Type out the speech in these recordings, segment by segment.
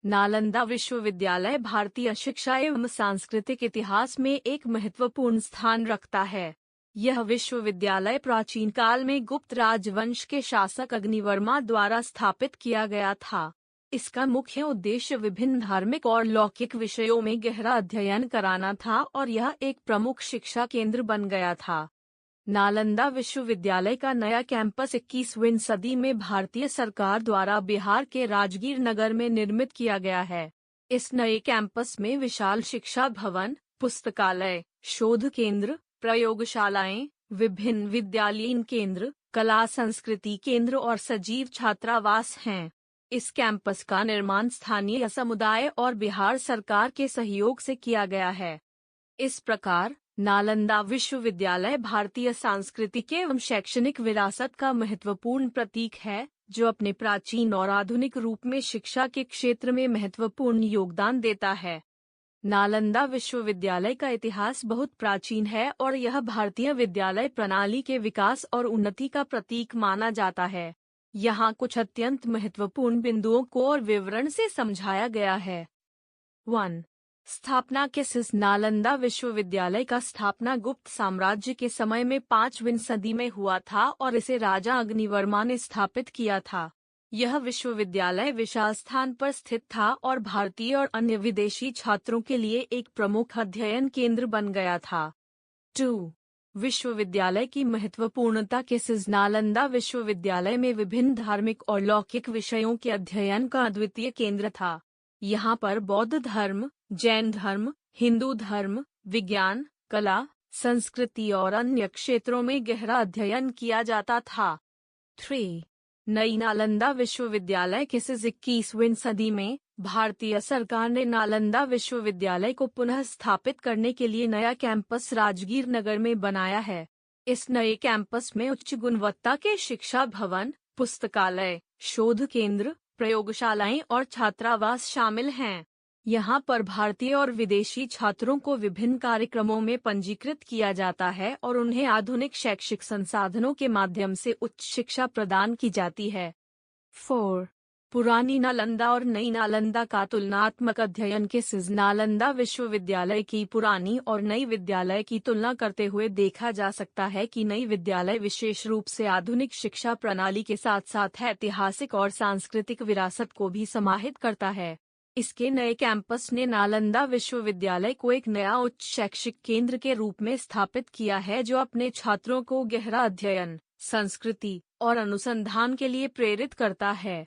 नालंदा विश्वविद्यालय भारतीय शिक्षा एवं सांस्कृतिक इतिहास में एक महत्वपूर्ण स्थान रखता है। यह विश्वविद्यालय प्राचीन काल में गुप्त राजवंश के शासक अग्निवर्मा द्वारा स्थापित किया गया था। इसका मुख्य उद्देश्य विभिन्न धार्मिक और लौकिक विषयों में गहरा अध्ययन कराना था और यह एक प्रमुख शिक्षा केंद्र बन गया था। नालंदा विश्वविद्यालय का नया कैंपस 21वीं सदी में भारतीय सरकार द्वारा बिहार के राजगीर नगर में निर्मित किया गया है। इस नए कैंपस में विशाल शिक्षा भवन, पुस्तकालय, शोध केंद्र, प्रयोगशालाएं, विभिन्न विद्यालयीन केंद्र, कला संस्कृति केंद्र और सजीव छात्रावास हैं। इस कैंपस का निर्माण स्थानीय समुदाय और बिहार सरकार के सहयोग से किया गया है। इस प्रकार नालंदा विश्वविद्यालय भारतीय सांस्कृतिक एवं शैक्षणिक विरासत का महत्वपूर्ण प्रतीक है, जो अपने प्राचीन और आधुनिक रूप में शिक्षा के क्षेत्र में महत्वपूर्ण योगदान देता है। नालंदा विश्वविद्यालय का इतिहास बहुत प्राचीन है और यह भारतीय विद्यालय प्रणाली के विकास और उन्नति का प्रतीक माना जाता है। यहाँ कुछ अत्यंत महत्वपूर्ण बिंदुओं को और विवरण से समझाया गया है। 1. स्थापना किस नालंदा विश्वविद्यालय का स्थापना गुप्त साम्राज्य के समय में 5वीं सदी में हुआ था और इसे राजा अग्निवर्मा ने स्थापित किया था। यह विश्वविद्यालय विशाल स्थान पर स्थित था और भारतीय और अन्य विदेशी छात्रों के लिए एक प्रमुख अध्ययन केंद्र बन गया था। 2. विश्वविद्यालय की महत्वपूर्णता किस नालंदा विश्वविद्यालय में विभिन्न धार्मिक और लौकिक विषयों के अध्ययन का अद्वितीय केंद्र था। यहाँ पर बौद्ध धर्म, जैन धर्म, हिंदू धर्म, विज्ञान, कला, संस्कृति और अन्य क्षेत्रों में गहरा अध्ययन किया जाता था। 3. नई नालंदा विश्वविद्यालय किस 21वीं सदी में भारतीय सरकार ने नालंदा विश्वविद्यालय को पुनः स्थापित करने के लिए नया कैंपस राजगीर नगर में बनाया है। इस नए कैंपस में उच्च गुणवत्ता के शिक्षा भवन, पुस्तकालय, शोध केंद्र, प्रयोगशालाएं और छात्रावास शामिल हैं। यहाँ पर भारतीय और विदेशी छात्रों को विभिन्न कार्यक्रमों में पंजीकृत किया जाता है और उन्हें आधुनिक शैक्षिक संसाधनों के माध्यम से उच्च शिक्षा प्रदान की जाती है। 4. पुरानी नालंदा और नई नालंदा का तुलनात्मक अध्ययन किस नालंदा विश्वविद्यालय की पुरानी और नई विद्यालय की तुलना करते हुए देखा जा सकता है कि नई विद्यालय विशेष रूप से आधुनिक शिक्षा प्रणाली के साथ साथ ऐतिहासिक और सांस्कृतिक विरासत को भी समाहित करता है। इसके नए कैंपस ने नालंदा विश्वविद्यालय को एक नया उच्च शैक्षिक केंद्र के रूप में स्थापित किया है, जो अपने छात्रों को गहरा अध्ययन, संस्कृति और अनुसंधान के लिए प्रेरित करता है।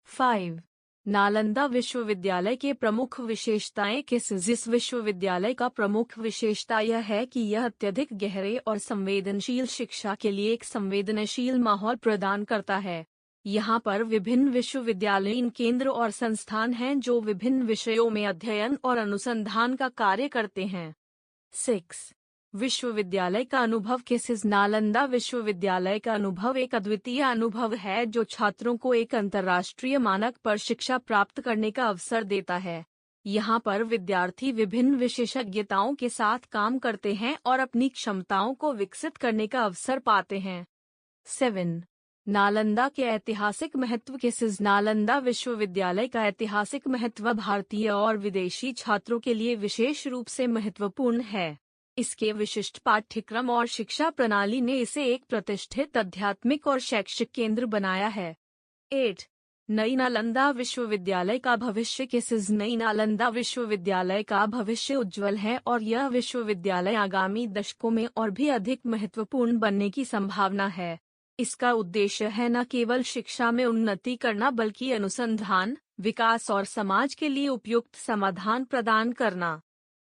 5. नालंदा विश्वविद्यालय के प्रमुख विशेषताएं किस इस विश्वविद्यालय का प्रमुख विशेषता यह है कि यह अत्यधिक गहरे और संवेदनशील शिक्षा के लिए एक संवेदनशील माहौल प्रदान करता है। यहाँ पर विभिन्न विश्वविद्यालयीन केंद्र और संस्थान हैं जो विभिन्न विषयों में अध्ययन और अनुसंधान का कार्य करते हैं। 6. विश्वविद्यालय का अनुभव किस नालंदा विश्वविद्यालय का अनुभव एक अद्वितीय अनुभव है, जो छात्रों को एक अंतर्राष्ट्रीय मानक पर शिक्षा प्राप्त करने का अवसर देता है। यहाँ पर विद्यार्थी विभिन्न विशेषज्ञताओं के साथ काम करते हैं और अपनी क्षमताओं को विकसित करने का अवसर पाते हैं। 7. नालंदा के ऐतिहासिक महत्व किस नालंदा विश्वविद्यालय का ऐतिहासिक महत्व भारतीय और विदेशी छात्रों के लिए विशेष रूप से महत्वपूर्ण है। इसके विशिष्ट पाठ्यक्रम और शिक्षा प्रणाली ने इसे एक प्रतिष्ठित आध्यात्मिक और शैक्षिक केंद्र बनाया है। 8. नई नालंदा विश्वविद्यालय का भविष्य किस नई नालंदा विश्वविद्यालय का भविष्य उज्जवल है और यह विश्वविद्यालय आगामी दशकों में और भी अधिक महत्वपूर्ण बनने की संभावना है। इसका उद्देश्य है न केवल शिक्षा में उन्नति करना बल्कि अनुसंधान, विकास और समाज के लिए उपयुक्त समाधान प्रदान करना।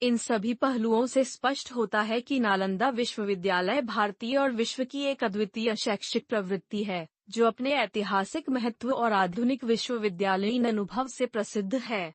इन सभी पहलुओं से स्पष्ट होता है कि नालंदा विश्वविद्यालय भारतीय और विश्व की एक अद्वितीय शैक्षिक प्रवृत्ति है, जो अपने ऐतिहासिक महत्व और आधुनिक विश्वविद्यालयीन अनुभव से प्रसिद्ध है।